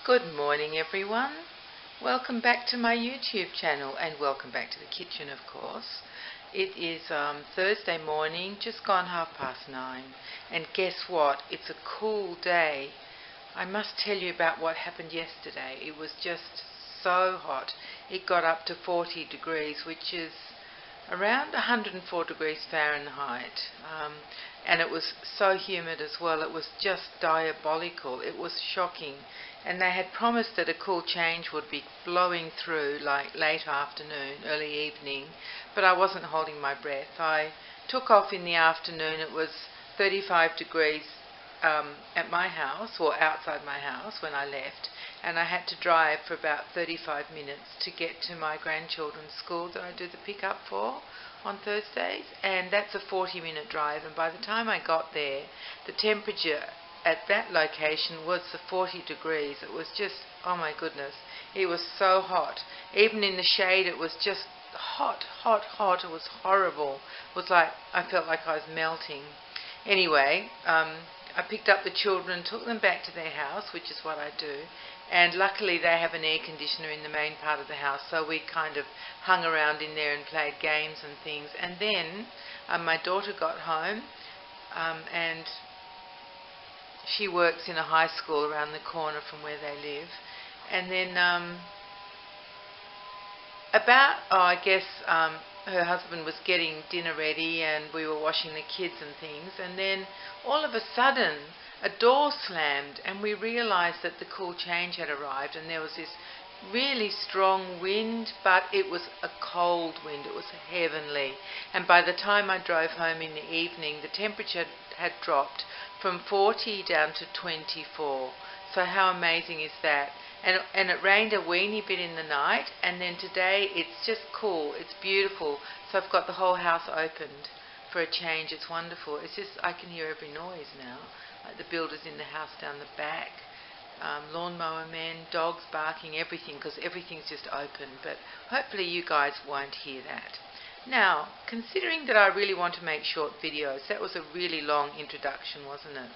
Good morning everyone. Welcome back to my YouTube channel and welcome back to the kitchen, of course. It is Thursday morning, just gone 9:30, and guess what? It's a cool day. I must tell you about what happened yesterday. It was just so hot. It got up to 40 degrees, which is around 104 degrees Fahrenheit. And it was so humid as well. It was just diabolical. It was shocking. And they had promised that a cool change would be blowing through like late afternoon, early evening, but I wasn't holding my breath. I took off in the afternoon. It was 35 degrees at my house, or outside my house when I left, and I had to drive for about 35 minutes to get to my grandchildren's school that I do the pick-up for on Thursdays, and that's a 40-minute drive, and by the time I got there, the temperature at that location was the 40 degrees. It was just, oh my goodness, it was so hot. Even in the shade it was just hot, hot, hot. It was horrible. It was like, I felt like I was melting. Anyway, I picked up the children and took them back to their house, which is what I do, and luckily they have an air conditioner in the main part of the house, so we kind of hung around in there and played games and things. And then my daughter got home, and she works in a high school around the corner from where they live, and then her husband was getting dinner ready and we were washing the kids and things, and then all of a sudden a door slammed and we realised that the cool change had arrived, and there was this really strong wind, but it was a cold wind. It was heavenly, and by the time I drove home in the evening the temperature had dropped from 40 down to 24. So how amazing is that? And it rained a weeny bit in the night, and then today it's just cool, it's beautiful. So I've got the whole house opened for a change. It's wonderful. It's just, I can hear every noise now, like the builders in the house down the back, lawnmower men, dogs barking, everything, because everything's just open. But hopefully you guys won't hear that. Now, considering that I really want to make short videos, that was a really long introduction, wasn't it?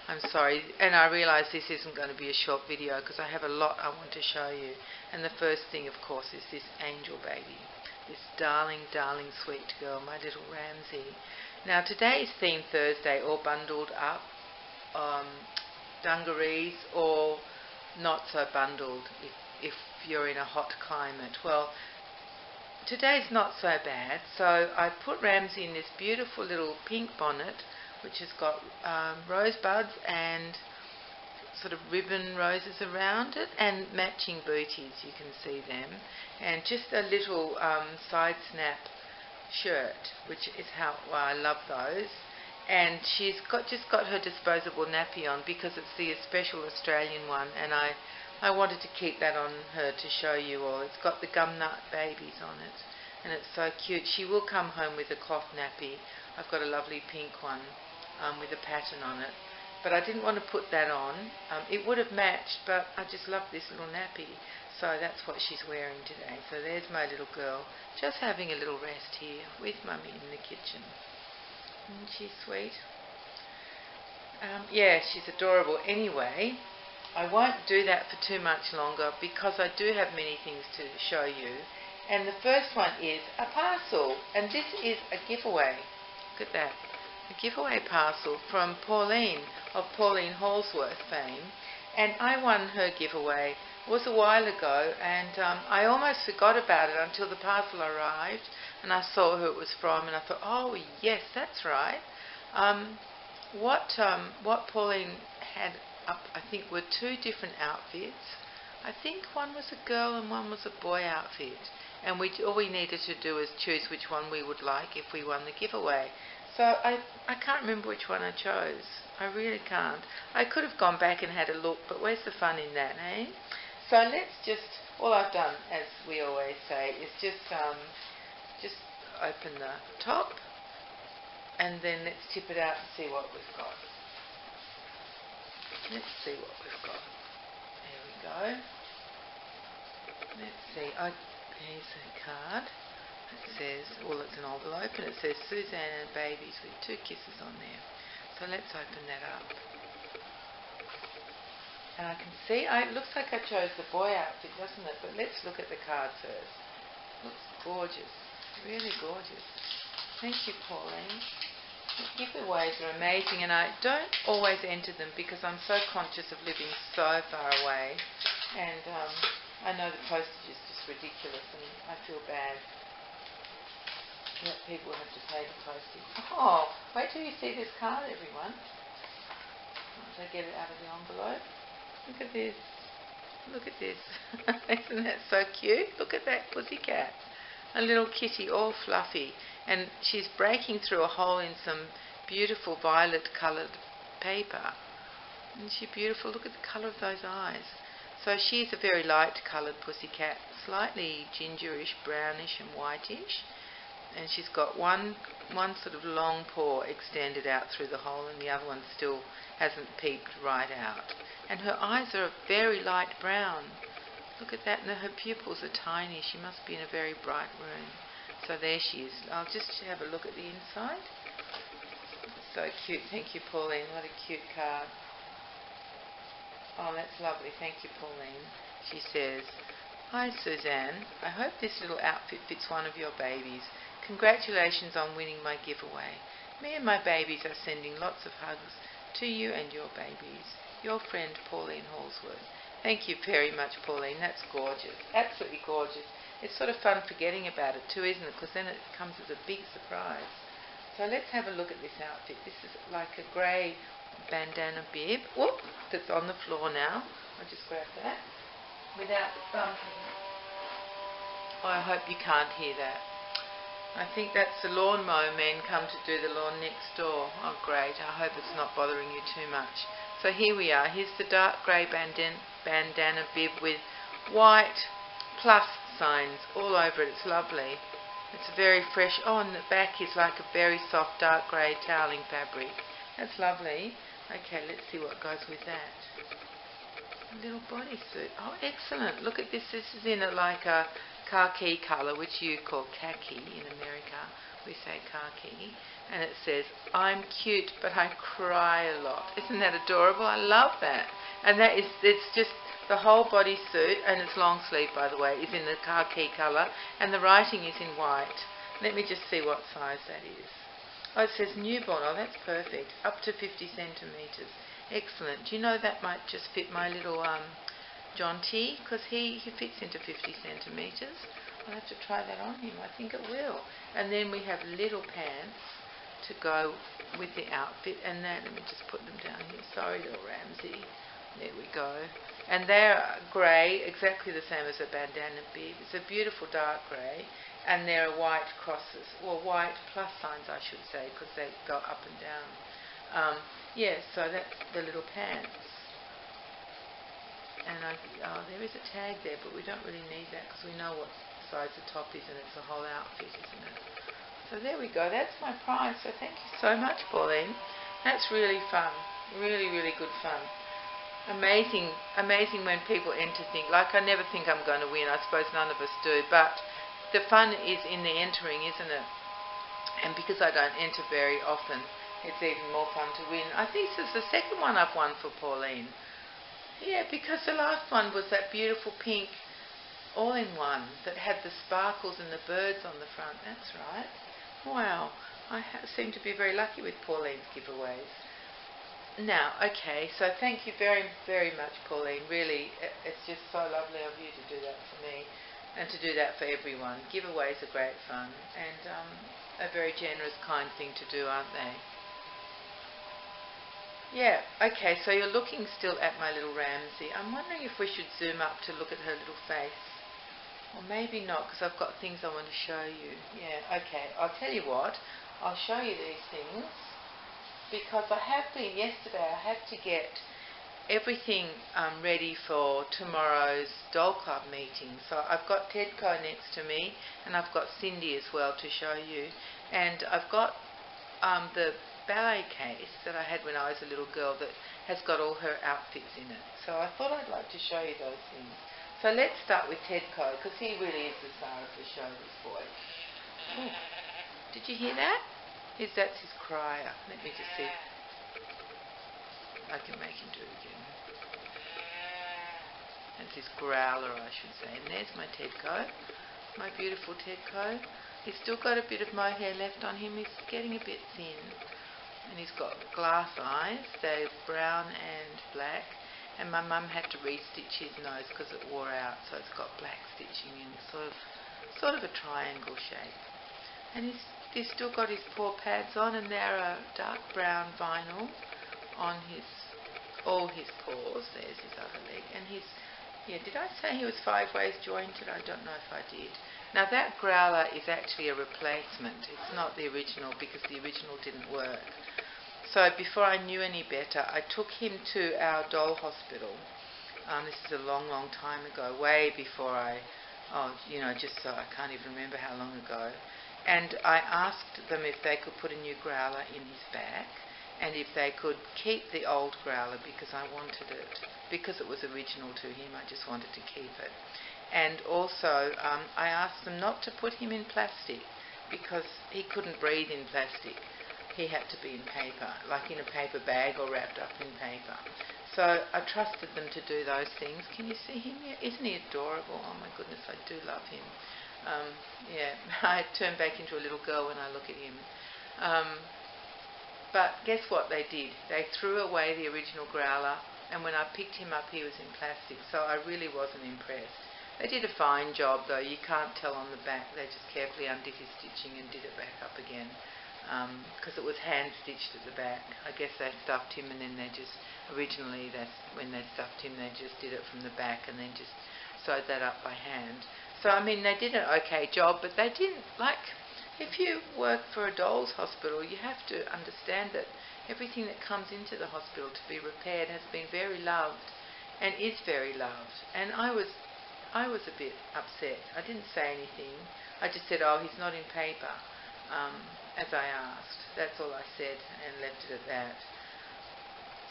I'm sorry, and I realise this isn't going to be a short video because I have a lot I want to show you. And the first thing, of course, is this angel baby, this darling, darling sweet girl, my little Ramsey. Now, today's Theme Thursday, all bundled up, dungarees, or not so bundled if you're in a hot climate. Well, today's not so bad, so I put Ramsey in this beautiful little pink bonnet, which has got rosebuds and sort of ribbon roses around it, and matching booties, you can see them, and just a little side snap shirt, which is how I love those. And she's just got her disposable nappy on because it's the special Australian one, and I wanted to keep that on her to show you all. It's got the gumnut babies on it, and it's so cute. She will come home with a cloth nappy. I've got a lovely pink one with a pattern on it, but I didn't want to put that on. It would have matched, but I just love this little nappy, so that's what she's wearing today. So there's my little girl, just having a little rest here with Mummy in the kitchen. Isn't she sweet? Yeah, she's adorable. Anyway, I won't do that for too much longer because I do have many things to show you. And the first one is a parcel, and this is a giveaway. Look at that. A giveaway parcel from Pauline of Pauline Hallsworth fame, and I won her giveaway. It was a while ago, and I almost forgot about it until the parcel arrived and I saw who it was from, and I thought, oh yes, that's right. What Pauline had up, I think, were two different outfits. I think one was a girl and one was a boy outfit, and all we needed to do was choose which one we would like if we won the giveaway. So I can't remember which one I chose. I really can't. I could have gone back and had a look, but where's the fun in that, eh? So let's all I've done, as we always say, is just open the top, and then let's tip it out and see what we've got. Let's see what we've got. There we go. Let's see. Here's a card. It says, well, it's an envelope, and it says Suzanne and Babies with 2 kisses on there. So let's open that up. And I can see, it looks like I chose the boy outfit, doesn't it? But let's look at the card first. Looks gorgeous. Really gorgeous. Thank you, Pauline. The giveaways are amazing, and I don't always enter them because I'm so conscious of living so far away. And I know the postage is just ridiculous, and I feel bad that people have to pay the postage. Oh, wait till you see this card, everyone. Once I get it out of the envelope. Look at this. Look at this. Isn't that so cute? Look at that pussycat. A little kitty, all fluffy. And she's breaking through a hole in some beautiful violet coloured paper. Isn't she beautiful? Look at the colour of those eyes. So she's a very light coloured pussycat, slightly gingerish, brownish and whitish. And she's got one sort of long paw extended out through the hole, and the other one still hasn't peeked right out. And her eyes are a very light brown. Look at that, and her pupils are tiny. She must be in a very bright room. So there she is. I'll just have a look at the inside. So cute. Thank you, Pauline. What a cute card. Oh, that's lovely. Thank you, Pauline. She says, "Hi, Suzanne. I hope this little outfit fits one of your babies. Congratulations on winning my giveaway. Me and my babies are sending lots of hugs to you and your babies. Your friend, Pauline Hallsworth." Thank you very much, Pauline. That's gorgeous. Absolutely gorgeous. It's sort of fun forgetting about it too, isn't it? Because then it comes as a big surprise. So let's have a look at this outfit. This is like a grey bandana bib. Whoop! That's on the floor now. I'll just grab that without bumping. Oh, I hope you can't hear that. I think that's the lawnmower men come to do the lawn next door. Oh, great. I hope it's not bothering you too much. So here we are. Here's the dark grey bandana bib with white plus signs all over it. It's lovely. It's very fresh. Oh, and the back is like a very soft dark grey toweling fabric. That's lovely. Okay, let's see what goes with that. A little bodysuit. Oh, excellent. Look at this. This is in like a khaki colour, which you call khaki in America. We say khaki. And it says, "I'm cute, but I cry a lot." Isn't that adorable? I love that. And it's just the whole bodysuit, and it's long sleeve, by the way, is in the khaki colour, and the writing is in white. Let me just see what size that is. Oh, it says newborn. Oh, that's perfect. Up to 50 centimetres. Excellent. Do you know that might just fit my little John T, because he fits into 50 centimetres. I'll have to try that on him. I think it will. And then we have little pants to go with the outfit, and then let me just put them down here. Sorry, little Ramsey. There we go. And they're grey, exactly the same as a bandana bib. It's a beautiful dark grey, and there are white crosses, or white plus signs, I should say, because they go up and down. Yeah, so that's the little pants. And there is a tag there, but we don't really need that because we know what size the top is, and it's a whole outfit, isn't it? So there we go. That's my prize. So thank you so much, Pauline. That's really fun. Really, really good fun. Amazing, amazing when people enter things. Like, I never think I'm going to win. I suppose none of us do. But the fun is in the entering, isn't it? And because I don't enter very often, it's even more fun to win. I think this is the second one I've won for Pauline. Yeah, because the last one was that beautiful pink all-in-one that had the sparkles and the birds on the front. That's right. Wow. I seem to be very lucky with Pauline's giveaways. Now, okay, so thank you very, very much, Pauline. Really, it's just so lovely of you to do that for me and to do that for everyone. Giveaways are great fun and a very generous, kind thing to do, aren't they? Yeah, okay, so you're looking still at my little Ramsey. I'm wondering if we should zoom up to look at her little face. Or maybe not, because I've got things I want to show you. Yeah, okay, I'll tell you what. I'll show you these things because yesterday I had to get everything ready for tomorrow's Doll Club meeting. So I've got Tedco next to me, and I've got Cindy as well to show you. And I've got the ballet case that I had when I was a little girl that has got all her outfits in it. So I thought I'd like to show you those things. So let's start with Tedco, because he really is the star of the show, this boy. Ooh. Did you hear that? That's his crier. Let me just see. I can make him do it again. That's his growler, I should say. And there's my Tedco, my beautiful Tedco. He's still got a bit of mohair left on him. He's getting a bit thin. And he's got glass eyes. They're brown and black. And my mum had to re-stitch his nose because it wore out, so it's got black stitching in sort of a triangle shape. And he's still got his paw pads on, and they're a dark brown vinyl on all his paws. There's his other leg. And did I say he was 5 ways jointed? I don't know if I did. Now that growler is actually a replacement. It's not the original because the original didn't work. So before I knew any better, I took him to our doll hospital. This is a long, long time ago, way before I can't even remember how long ago. And I asked them if they could put a new growler in his back and if they could keep the old growler because I wanted it. Because it was original to him, I just wanted to keep it. And also, I asked them not to put him in plastic because he couldn't breathe in plastic. He had to be in paper, like in a paper bag or wrapped up in paper. So I trusted them to do those things. Can you see him? Yeah, isn't he adorable? Oh my goodness, I do love him. I turn back into a little girl when I look at him. But guess what they did? They threw away the original growler, and when I picked him up he was in plastic, so I really wasn't impressed. They did a fine job though. You can't tell on the back. They just carefully undid his stitching and did it back up again. Because it was hand stitched at the back. I guess they stuffed him and then originally when they stuffed him they just did it from the back and then just sewed that up by hand. So I mean they did an okay job, but they didn't, if you work for a doll's hospital you have to understand that everything that comes into the hospital to be repaired has been very loved and is very loved. And I was a bit upset. I didn't say anything. I just said, oh, he's not in paper. As I asked. That's all I said and left it at that.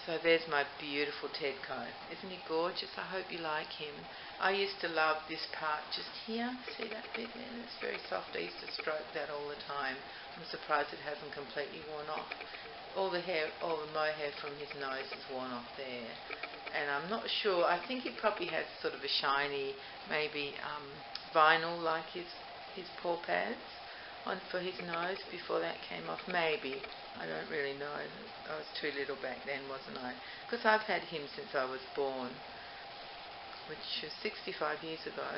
So there's my beautiful Tedco. Isn't he gorgeous? I hope you like him. I used to love this part just here. See that bit there? It's very soft. I used to stroke that all the time. I'm surprised it hasn't completely worn off. All the mohair from his nose is worn off there. And I'm not sure. I think he probably has sort of a shiny, maybe vinyl like his paw pads on for his nose before that came off. Maybe. I don't really know. I was too little back then, wasn't I? Because I've had him since I was born, which was 65 years ago.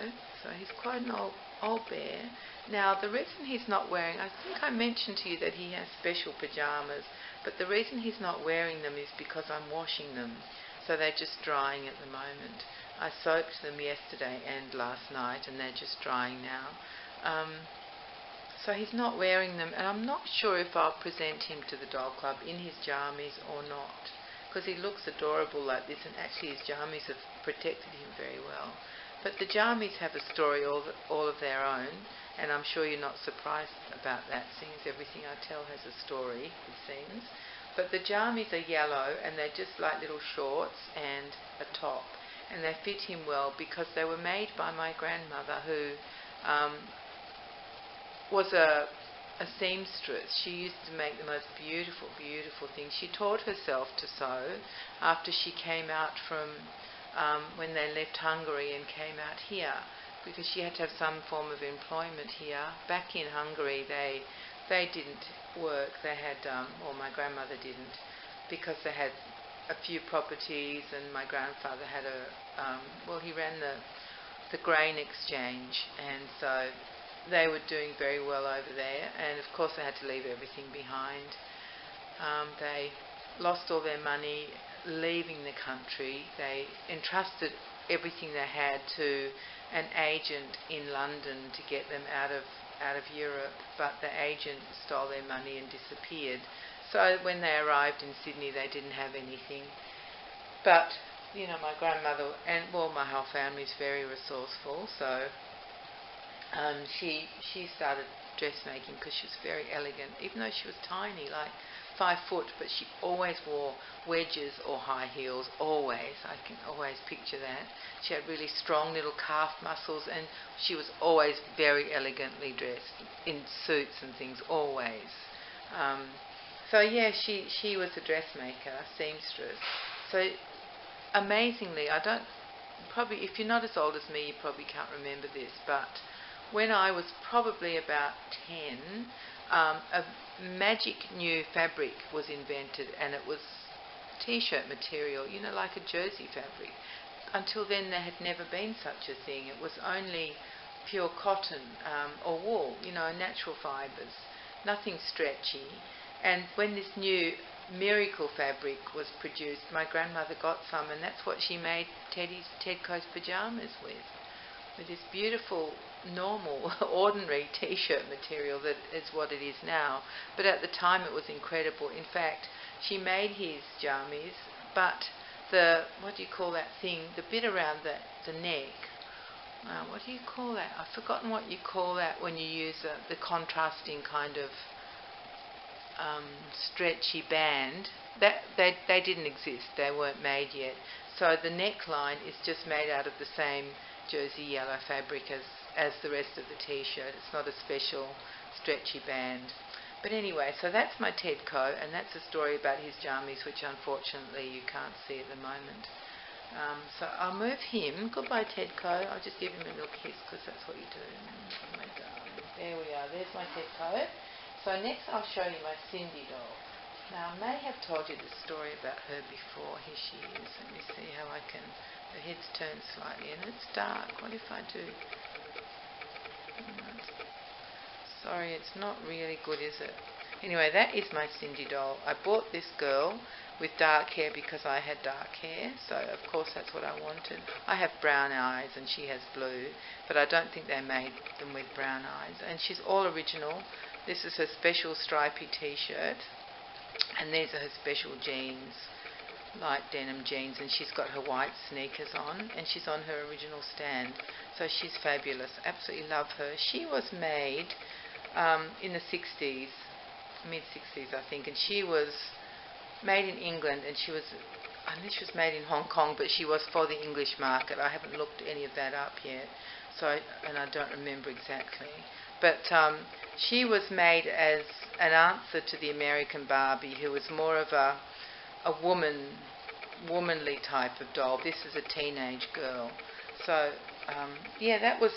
So he's quite an old bear. Now, the reason he's not wearing, I think I mentioned to you that he has special pyjamas, but the reason he's not wearing them is because I'm washing them. So they're just drying at the moment. I soaked them yesterday and last night, and they're just drying now. So he's not wearing them, and I'm not sure if I'll present him to the doll club in his jammies or not, because he looks adorable like this, and actually his jammies have protected him very well. But the jammies have a story all of their own, and I'm sure you're not surprised about that, since everything I tell has a story, it seems. But the jammies are yellow, and they're just like little shorts and a top, and they fit him well because they were made by my grandmother, who was a seamstress. She used to make the most beautiful, beautiful things. She taught herself to sew after she came out from when they left Hungary and came out here, because she had to have some form of employment here. Back in Hungary, they didn't work. They had, my grandmother didn't, because they had a few properties, and my grandfather had he ran the grain exchange, and so they were doing very well over there, and of course they had to leave everything behind. They lost all their money leaving the country. They entrusted everything they had to an agent in London to get them out of Europe, but the agent stole their money and disappeared. So when they arrived in Sydney they didn't have anything. But my grandmother and my whole family is very resourceful, so she started dressmaking because she was very elegant, even though she was tiny, like 5 foot, but she always wore wedges or high heels, always. I can always picture that. She had really strong little calf muscles, and she was always very elegantly dressed in suits and things, always. She was a dressmaker, a seamstress. So amazingly, I don't probably, if you're not as old as me, you probably can't remember this, but when I was probably about 10, a magic new fabric was invented, and it was t-shirt material, you know, like a jersey fabric. Until then there had never been such a thing. It was only pure cotton or wool, you know, natural fibres, nothing stretchy. And when this new miracle fabric was produced, my grandmother got some, and that's what she made Tedco's pyjamas with this beautiful, normal, ordinary t-shirt material that is what it is now. But at the time it was incredible. In fact, she made his jammies, but the, what do you call that thing, the bit around the neck, what do you call that? I've forgotten what you call that when you use the contrasting kind of stretchy band. That they didn't exist, they weren't made yet. So the neckline is just made out of the same jersey yellow fabric as the rest of the t-shirt. It's not a special stretchy band. But anyway, so that's my Tedco, and that's a story about his jammies, which unfortunately you can't see at the moment. So I'll move him. Goodbye, Tedco. I'll just give him a little kiss because that's what you do. Oh my darling. There we are. There's my Tedco. So next I'll show you my Cindy doll. Now I may have told you the story about her before. Here she is. Let me see how I can... Her head's turned slightly and it's dark. What if I do... Sorry, it's not really good, is it? Anyway, that is my Cindy doll. I bought this girl with dark hair because I had dark hair, so of course that's what I wanted. I have brown eyes and she has blue, but I don't think they made them with brown eyes. And she's all original. This is her special stripy t-shirt, and these are her special jeans, light denim jeans, and she's got her white sneakers on, and she's on her original stand. So she's fabulous. Absolutely love her. She was made in the 60s, mid-60s I think, and she was made in England, and she was, I think she was made in Hong Kong, but she was for the English market. I haven't looked any of that up yet, so and I don't remember exactly. But she was made as an answer to the American Barbie, who was more of a womanly type of doll. This is a teenage girl. So yeah, that was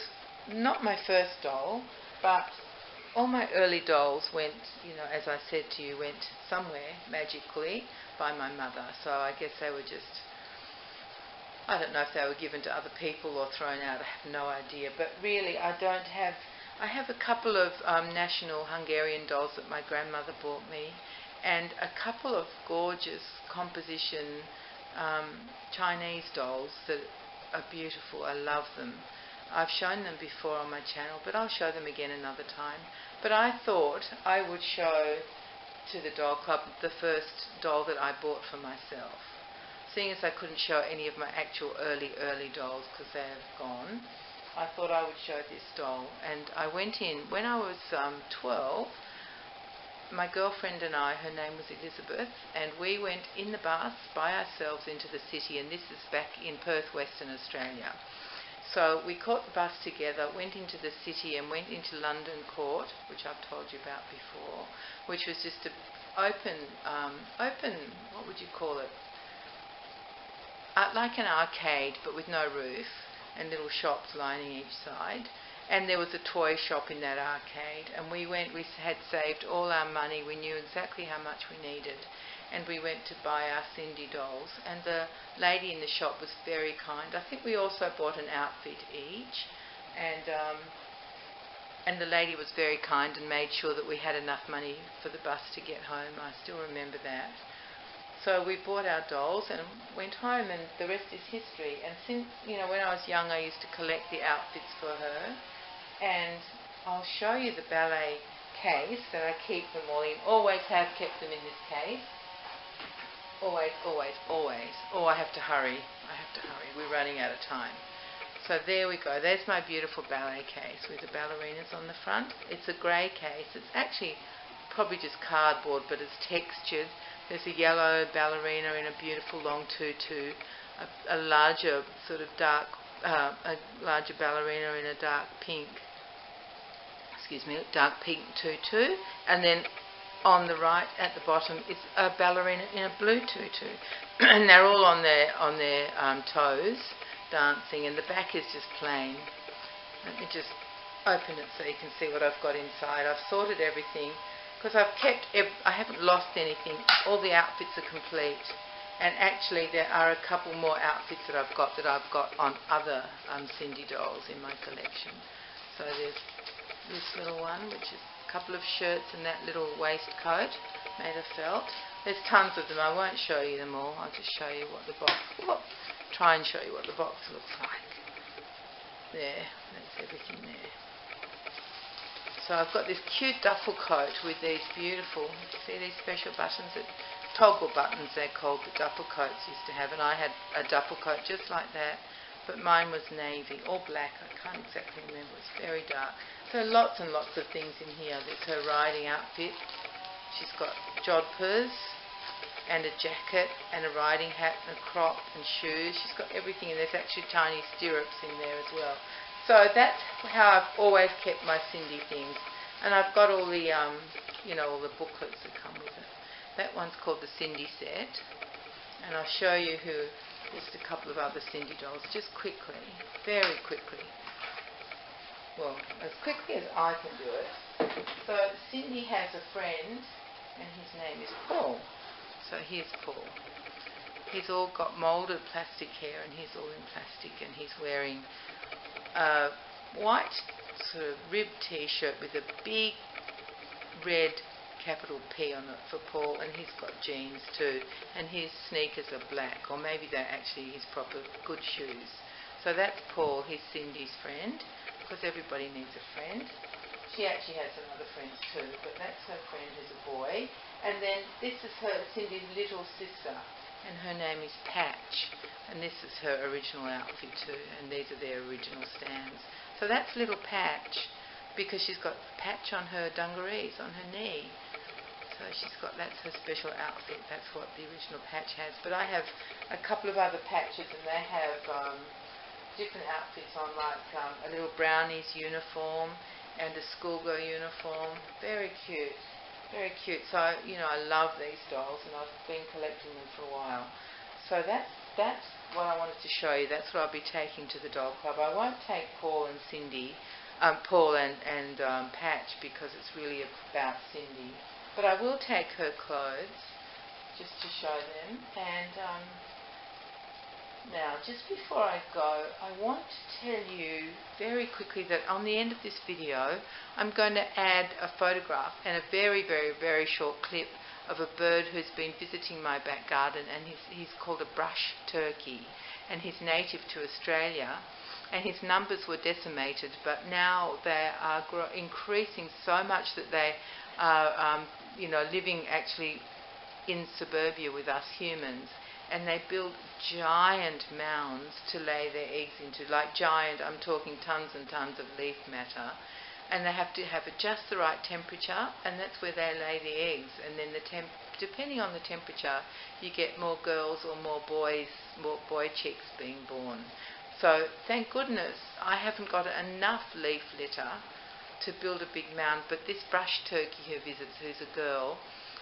not my first doll, but all my early dolls went, you know, as I said to you, went somewhere magically by my mother. So I guess they were just, I don't know if they were given to other people or thrown out, I have no idea. But really, I have a couple of national Hungarian dolls that my grandmother bought me, and a couple of gorgeous composition Chinese dolls that are beautiful. I love them. I've shown them before on my channel, but I'll show them again another time. But I thought I would show to the doll club the first doll that I bought for myself. Seeing as I couldn't show any of my actual early dolls because they have gone, I thought I would show this doll. And I went in, when I was 12, my girlfriend and I, her name was Elizabeth, and we went in the bus by ourselves into the city, and this is back in Perth, Western Australia. So we caught the bus together, went into the city and went into London Court, which I've told you about before, which was just an open, what would you call it? Like an arcade, but with no roof, and little shops lining each side. And there was a toy shop in that arcade, and we had saved all our money. We knew exactly how much we needed, and we went to buy our Cindy dolls, and the lady in the shop was very kind. I think we also bought an outfit each, and the lady was very kind and made sure that we had enough money for the bus to get home. I still remember that. So we bought our dolls and went home, and the rest is history. And since, you know, when I was young, I used to collect the outfits for her, and I'll show you the ballet case that I keep them all in. Always have kept them in this case. Always, always, always. Oh, I have to hurry. We're running out of time. So there we go. There's my beautiful ballet case with the ballerinas on the front. It's a grey case. It's actually probably just cardboard, but it's textured. There's a yellow ballerina in a beautiful long tutu, a larger sort of dark, a larger ballerina in a dark pink tutu, and then on the right at the bottom is a ballerina in a blue tutu, and they're all on their toes, dancing, and the back is just plain. Let me just open it so you can see what I've got inside. I've sorted everything because I haven't lost anything. All the outfits are complete, and actually there are a couple more outfits that I've got on other Cindy dolls in my collection. So there's this little one, which is a couple of shirts and that little waistcoat made of felt. There's tons of them. I won't show you them all. I'll just show you what the box. Try and show you what the box looks like. There, that's everything there. So I've got this cute duffel coat with these beautiful, see these special buttons, toggle buttons they're called, the duffel coats used to have, and I had a duffel coat just like that, but mine was navy or black, I can't exactly remember, it's very dark. So lots and lots of things in here. There's her riding outfit. She's got jodhpurs and a jacket and a riding hat and a crop and shoes. She's got everything, and there's actually tiny stirrups in there as well. So that's how I've always kept my Cindy things. And I've got all the, all the booklets that come with it. That one's called the Cindy set. And I'll show you just a couple of other Cindy dolls, just quickly, very quickly. Well, as quickly as I can do it. So Cindy has a friend, and his name is Paul. So here's Paul. He's all got moulded plastic hair, and he's all in plastic, and he's wearing a white sort of ribbed t-shirt with a big red capital P on it for Paul, and he's got jeans too, and his sneakers are black, or maybe they're actually his proper good shoes. So that's Paul, he's Cindy's friend, because everybody needs a friend. She actually has some other friends too, but that's her friend who's a boy. And then this is Cindy's little sister, and her name is Patch, and this is her original outfit too, and these are their original stands. So that's little Patch, because she's got patch on her dungarees on her knee. So that's her special outfit. That's what the original Patch has. But I have a couple of other patches, and they have different outfits on, like a little brownie's uniform and a schoolgirl uniform. Very cute. Very cute. So, I love these dolls, and I've been collecting them for a while. So that's what I wanted to show you. That's what I'll be taking to the doll club. I won't take Paul and Cindy, Paul and Patch, because it's really about Cindy. But I will take her clothes just to show them. And now, just before I go, I want to tell you very quickly that on the end of this video, I'm going to add a photograph and a very, very, very short clip of a bird who's been visiting my back garden, and he's called a brush turkey, and he's native to Australia, and his numbers were decimated, but now they are increasing so much that they are living actually in suburbia with us humans. And they build giant mounds to lay their eggs into, like giant, I'm talking tons and tons of leaf matter. And they have to have it just the right temperature, and that's where they lay the eggs. And then depending on the temperature, you get more girls or more boys, more boy chicks being born. So thank goodness I haven't got enough leaf litter to build a big mound, but this brush turkey who visits, who's a girl,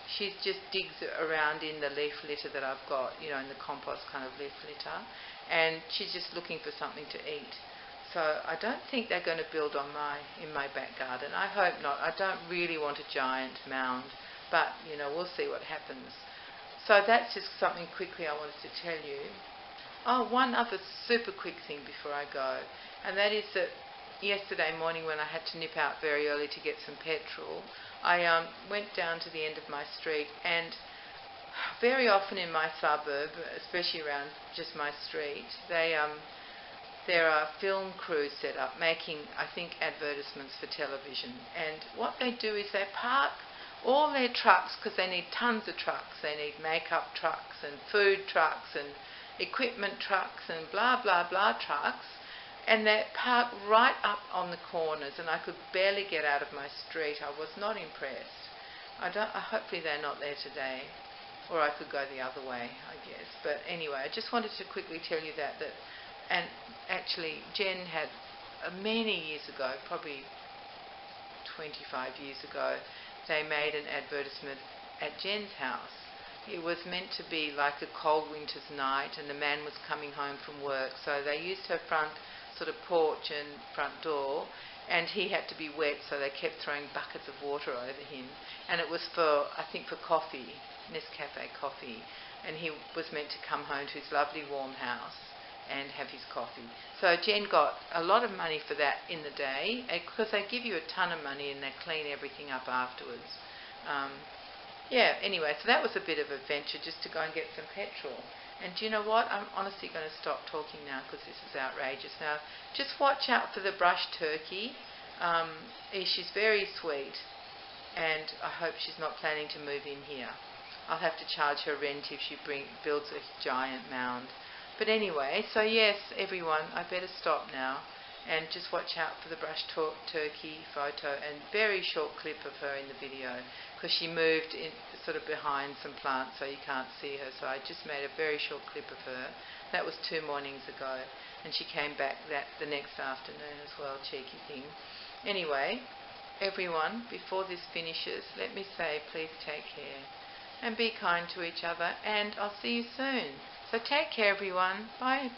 she just digs around in the leaf litter that I've got, in the compost kind of leaf litter, and she's just looking for something to eat. So I don't think they're going to build in my back garden. I hope not. I don't really want a giant mound, but we'll see what happens. So that's just something quickly I wanted to tell you. Oh, one other super quick thing before I go, and that is that yesterday morning when I had to nip out very early to get some petrol, I went down to the end of my street, and very often in my suburb, especially around just my street, there are film crews set up making, I think, advertisements for television. And what they do is they park all their trucks, because they need tons of trucks. They need makeup trucks and food trucks and equipment trucks and blah, blah, blah trucks. And they park right up on the corners, and I could barely get out of my street. I was not impressed. Hopefully they're not there today, or I could go the other way, I guess. But anyway, I just wanted to quickly tell you that. And actually, Jen had many years ago, probably 25 years ago, they made an advertisement at Jen's house It was meant to be like a cold winter's night, and the man was coming home from work, so they used her front sort of porch and front door, and he had to be wet, so they kept throwing buckets of water over him. And it was for, I think, for coffee, Nescafe coffee, and he was meant to come home to his lovely warm house and have his coffee. So Jen got a lot of money for that in the day, because they give you a ton of money and they clean everything up afterwards. Anyway, so that was a bit of an adventure, just to go and get some petrol. And do you know what? I'm honestly going to stop talking now because this is outrageous. Now, just watch out for the brush turkey. She's very sweet, and I hope she's not planning to move in here. I'll have to charge her rent if she builds a giant mound. But anyway, so yes, everyone, I better stop now. And just watch out for the brush turkey photo, and very short clip of her in the video, because she moved in sort of behind some plants so you can't see her. So I just made a very short clip of her. That was 2 mornings ago, and she came back the next afternoon as well, cheeky thing. Anyway, everyone, before this finishes, let me say please take care and be kind to each other, and I'll see you soon. So take care, everyone. Bye.